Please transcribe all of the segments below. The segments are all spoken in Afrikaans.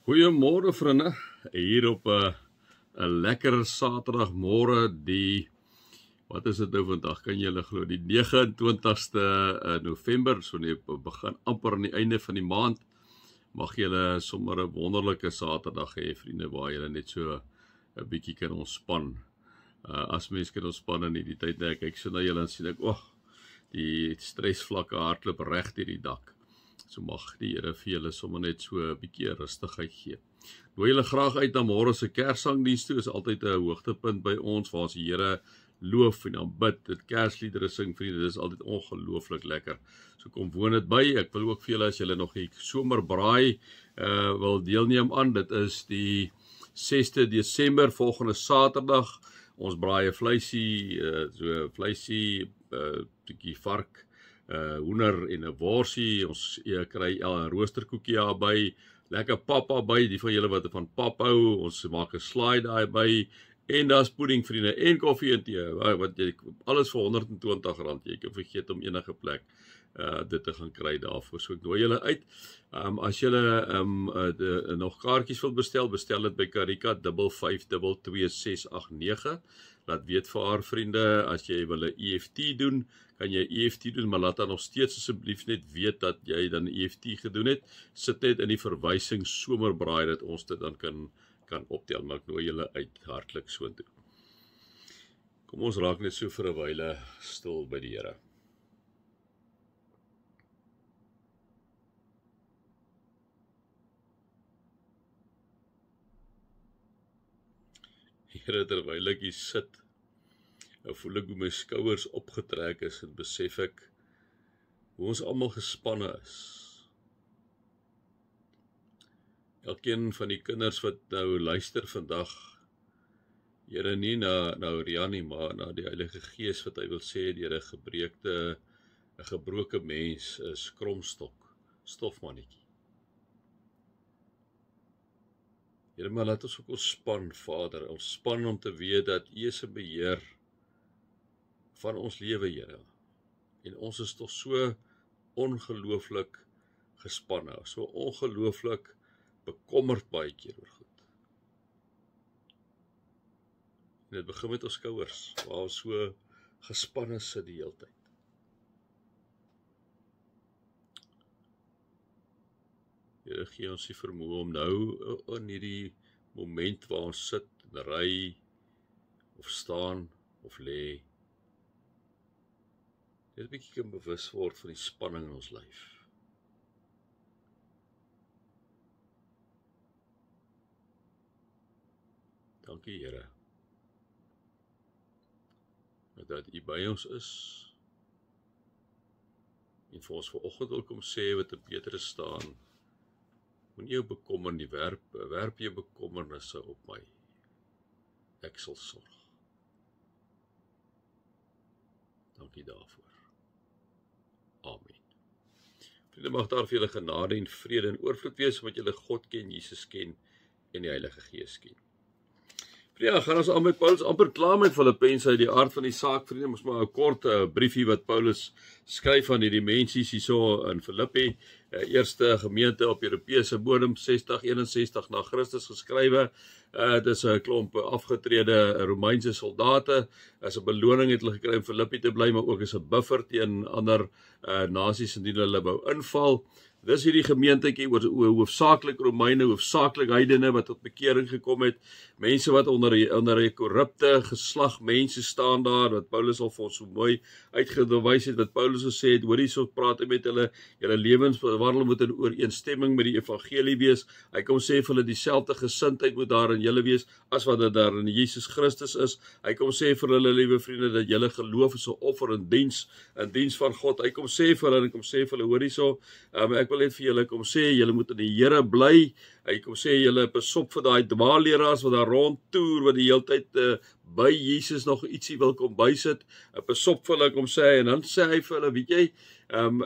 Goeiemôre vriende, hier op 'n lekker Saterdagmôre wat is dit nou vandag, kan julle glo, die 29ste November, so nie begin amper aan die einde van die maand, mag julle sommer 'n wonderlike Saterdag hê vriende, waar julle net so 'n bietjie kan ontspan. As mens kan ontspan in die tyd, ek kyk so na julle en sien ek, die stresvlakke hardloop reg deur die dak. So mag die Here vir julle sommer net so 'n bietjie rustigheid gee. Nooi julle graag uit na môre se Kerssangdiens toe, is altyd 'n hoogtepunt by ons waar ons die Here loof en aanbid, dit Kersliedere sing vriende, dit is altyd ongelooflik lekker. So kom woon dit by. Ek wil ook vir julle, as julle nog die somerbraai wil deelneem aan, dit is die 6de Desember, volgende Saterdag. Ons braai 'n vleisie, bietjie vark, hoender en 'n worsie. Ons kry 'n roosterkoekie daarby, lekker pap daarby, die van julle wat van pap hou, ons maak 'n slaai daarby, en daar's pudding vriende, en koffie en tee, wat jy, alles vir R120, jy kan vergeet om enige plek dit te gaan kry daarvoor, so ek nooi julle uit. As julle nog kaartjies wil bestel dit by Karika 5522689. Laat weet vir haar vriende, as jy wil 'n EFT doen, kan jy EFT doen, maar laat dan nog steeds asseblief net weet dat jy dan EFT gedoen het. Sit net in die verwysing somerbraai dat ons dit dan kan optel, maar ek nooi julle uit hartlik soontoe. Kom ons raak net so vir 'n wyle stil by die Here. Here, terwyl ek hier sit, voel ek hoe my skouers opgetrek is en besef ek hoe ons almal gespanne is. Elkeen van die kinders wat nou luister vandag, Here, nie na Oriane nie, maar na die Heilige Gees wat hy wil sê, deur 'n gebroke mens, 'n skromstok, stofmannetjie. Here, maar laat ons ook ontspan, Vader, ontspan om te weet dat U is in beheer van ons lewe, Here. En ons is toch so ongelooflik gespanne, so ongelooflik bekommerd baie keer oor goed. En dit begin met ons skouers, waar ons so gespanne sit die hele tyd. Here, gee ons die vermoë om nou in hierdie moment waar ons sit, en ry, of staan, of lê, net 'n bietjie kan bewus word van die spanning in ons lyf. Dankie, Here, dat U by ons is, en vir ons vanoggend wil kom sê wat in Petrus staan, moenie jou bekommer nie, werp jou bekommernisse op my, ek sal sorg. Dankie daarvoor. Amen. Vriende, mag daar vir julle genade en vrede en oorvloed wees, omdat julle God ken, Jesus ken, en die Heilige Gees ken. Vriende, gaan ons aan met Paulus amper klaar met Filippense uit die aard van die saak, vriende, ons maar 'n kort briefie wat Paulus skryf aan hierdie mensies hierso in Filippi, eerste gemeente op Europese bodem, 60-61 na Christus geskrywe. Dit is 'n klomp afgetrede Romeinse soldate, as 'n beloning het hulle gekry om Filippi te bly, maar ook as 'n buffer teen ander nasies indien hulle wou inval. Dis hierdie gemeentetjie, hoofsaaklik Romeine, hoofsaaklik heidene wat tot bekering gekom het, mense wat onder 'n korrupte geslag mense staan daar, wat Paulus al vir ons so mooi uitgewys het, wat Paulus gesê het, hoor hierso praat hy met hulle lewenswandel moet in ooreenstemming met die evangelie wees. Hy kom sê vir hulle dieselfde gesindheid moet daar in julle wees, as wat dit daar in Jesus Christus is. Hy kom sê vir hulle, liewe vriende, dat julle geloof is 'n offer in diens van God. Hy kom sê vir hulle, hoor hierso, ek wil net vir julle kom sê, julle moet in die Here bly. Hy kom sê, julle besop vir daai dwaalleraars wat daar rondtoer, wat die hele tyd by Jesus nog ietsie wil kom bysit, besop vir hulle kom sê, en dan sê hy vir hulle, weet jy,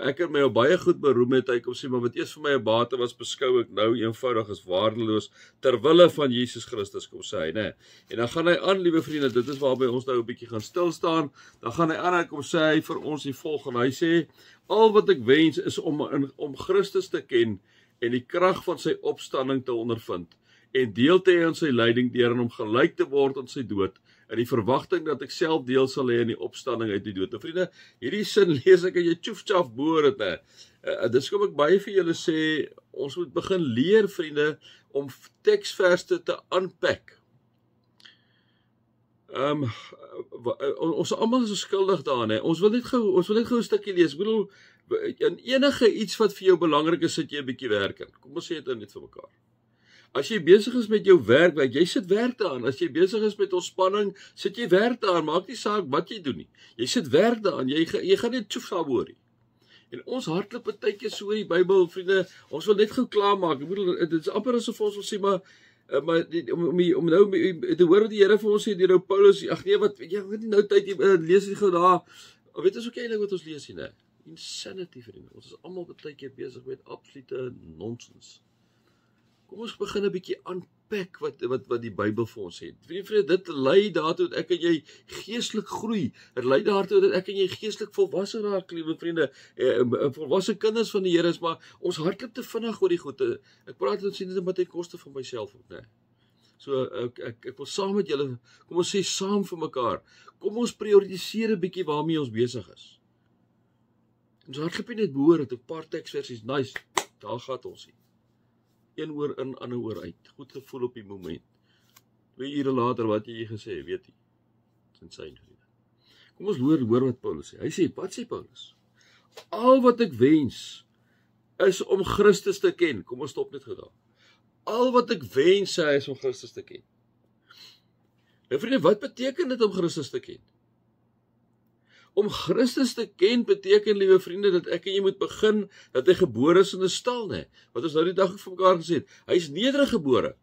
ek het my al baie goed beroem het, hy kom sê, maar wat eers vir my 'n bate was, beskou ek nou eenvoudig as waardeloos, terwille van Jesus Christus, kom sê hy, né? En dan gaan hy aan, liewe vriende, dit is waarby ons nou 'n bietjie gaan stilstaan, dan gaan hy aan, en kom sê hy vir ons die volgende, hy sê, al wat ek wens is om Christus te ken, en die krag van sy opstanding te ondervind en deel te hê aan sy lyding deur aan hom gelyk te word aan sy dood in die verwagting dat ek self deel sal hê in die opstanding uit die dood. Nou vriende, hierdie sin lees ek en jy tjoef-tjaf boor dit hè. Dis kom ek baie vir julle sê, ons moet begin leer vriende om teksverse te unpack. Ons almal is skuldig daaraan hè. Ons wil net gou 'n stukkie lees. Ek bedoel in enige iets wat vir jou belangrik is, sit jy 'n bietjie werk in. Kom ons sê dit net vir mekaar. As jy besig is met jou werk, jy sit werk daaraan. As jy besig is met ontspanning, sit jy werk daaraan. Maak nie saak wat jy doen nie. Jy sit werk daaraan. Jy gaan net tjoef daaroor nie. En ons hardloop partykeer so oor die Bybel, vriende. Ons wil net gou klaar maak. Ek bedoel dit is amper asof ons wil sê maar om nou te hoor wat die Here vir ons sê deur Paulus. Ag nee, wat jy weet nie nou tyd lees jy gou daar. Weet ons ook eintlik wat ons lees hier, né? Insanity vriende. Ons is almal baie keer besig met absolute nonsens. Kom ons begin 'n bietjie unpack wat die Bybel vir ons sê. Vriende, dit lei daartoe dat ek en jy geestelik groei. Dit lei daartoe dat ek en jy geestelik volwasse raak, liewe vriende. Volwasse kinders van die Here is, maar ons hardloop te vinnig oor die goeie. Ek praat dit sien dit met die koste van myself ook, né? So ek wil saam met julle, kom ons sê saam vir mekaar. Kom ons prioritiseer 'n bietjie waarmee ons besig is. Ons hardloop nie net behoor het 'n paar teksversies, nice. Daar gaan ons nie. Een oor in, ander oor uit. Goed gevoel op die moment. 2 ure later wat jy gesê, weet jy. Dis insane vriende. Kom ons hoor wat Paulus sê. Hy sê, wat sê Paulus? Al wat ek wens is om Christus te ken. Kom ons stop net gou daar. Al wat ek wens sê is om Christus te ken. Nou vriende, wat beteken dit om Christus te ken? Om Christus te ken beteken, liewe vriende, dat ek en jy moet begin, dat hy gebore is in 'n stal, né? Wat ons nou die dag vir mekaar gesê het. Hy is nederig gebore.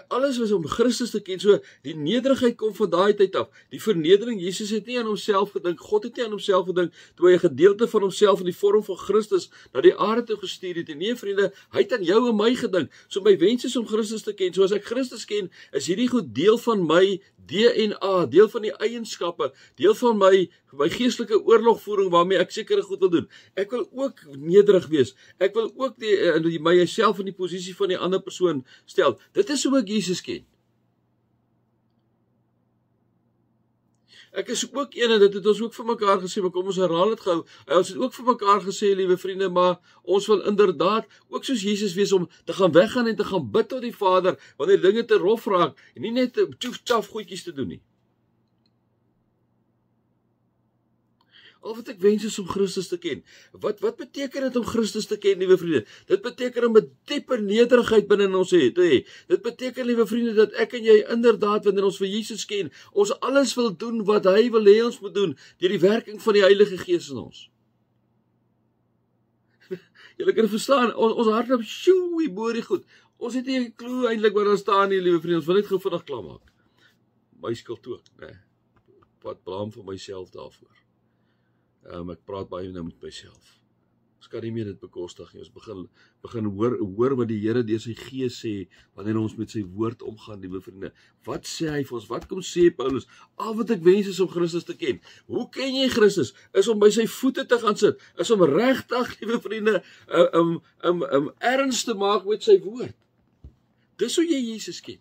Alles was om Christus te ken, so die nederigheid kom van daai tyd af. Die vernedering, Jesus het nie aan homself gedink, God het nie aan homself gedink, toe hy 'n gedeelte van homself in die vorm van Christus na die aarde toe gestuur het. En nee vriende, hy het aan jou en my gedink. So my wens is om Christus te ken. So as ek Christus ken, is hierdie goed deel van my DNA, deel van die eienskappe, deel van my geestelike oorlogvoering waarmee ek sekere goed wil doen. Ek wil ook nederig wees. Ek wil ook myself in die posisie van die ander persoon stel. Dit is hoe ek Jesus ken. Ek is ook een en dit het ons ook vir mekaar gesê, maar kom ons herhaal dit gou. Ons het ook vir mekaar gesê, liewe vriende, maar ons wil inderdaad ook soos Jesus wees om te gaan weggaan en te gaan bid tot die Vader wanneer dinge te rof raak en nie net tjoef-tjaf goedjies te doen nie. Al wat ek wens is om Christus te ken. Wat beteken dit om Christus te ken, liewe vriende? Dit beteken om 'n dieper nederigheid binne in ons te hê. Dit beteken, liewe vriende, dat ek en jy inderdaad, wanneer ons vir Jesus ken, ons alles wil doen wat hy wil hê ons moet doen, deur die werking van die Heilige Gees in ons. Julle kan verstaan, ons hardloop sjoe, boor die goed. Ons het nie 'n klou eintlik wat daar staan nie, liewe vriende. Ons wil net gou vinnig klaar maak. My skuld ook, né? Wat blaam vir myself daarvoor. Ek praat baie nou met myself. Ons kan nie meer dit bekostig nie. Ons begin hoor wat die Here deur sy Gees sê wanneer ons met sy woord omgaan, liewe vriende. Wat sê hy vir ons? Wat kom sê Paulus? Al wat ek wens is om Christus te ken. Hoe ken jy Christus? Is om by sy voete te gaan sit. Is om regtig, liewe vriende, erns te maak met sy woord. Dis hoe jy Jesus ken.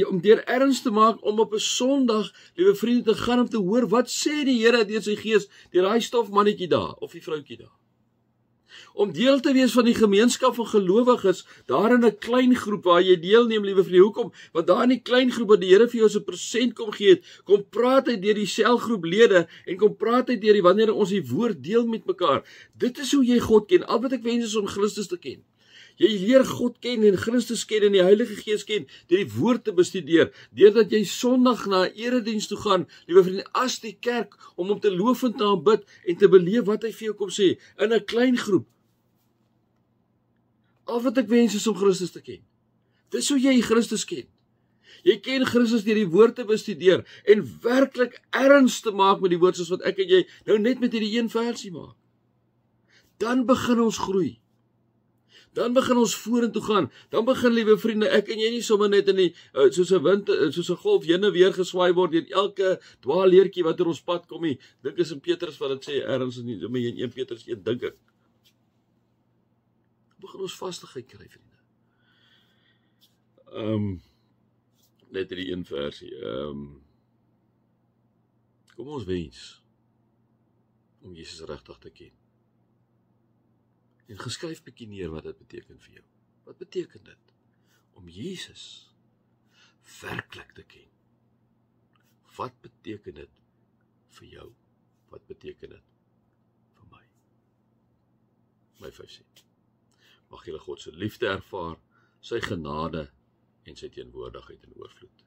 Om deur erns te maak om op 'n Sondag, liewe vriende, te gaan om te hoor wat sê die Here deur sy Gees, deur daai stofmannetjie daar of die vroutjie daar. Om deel te wees van die gemeenskap van gelowiges, daar in 'n klein groep waar jy deelneem, liewe vriende. Hoekom? Want daar in die klein groep wat die Here vir jou so 'n persent kom gee het, kom praat hy deur die selgroeplede en kom praat hy deur wanneer ons die woord deel met mekaar. Dit is hoe jy God ken. Al wat ek wens is om Christus te ken. Jy leer God ken en Christus ken en die Heilige Gees ken deur die woord te bestudeer, deurdat jy Sondag na 'n erediens toe gaan, liewe vriende, as die kerk om te loof en te aanbid en te beleef wat hy vir jou kom sê in 'n klein groep. Al wat ek wens is om Christus te ken. Dis hoe jy Christus ken. Jy ken Christus deur die woord te bestudeer en werklik erns te maak met die woord soos wat ek en jy nou net met hierdie een versie maak. Dan begin ons groei. Dan begin ons vorentoe gaan. Dan begin, liewe vriende, ek en jy nie sommer net in die soos 'n wind, soos 'n golf heen en weer geswaai word deur elke dwaalleertjie wat oor ons pad kom nie. Dink is in Petrus wat dit sê, ergens in 1 Petrus 1 dink ek. begin ons vastigheid kry, vriende. Net hierdie een versie. Kom ons wens om Jesus regtig te ken. En geskryf bietjie neer wat dit beteken vir jou. Wat beteken dit om Jesus werklik te ken? Wat beteken dit vir jou? Wat beteken dit vir my? My 5 sent. Mag julle God se liefde ervaar, sy genade en sy teenwoordigheid in oorvloed.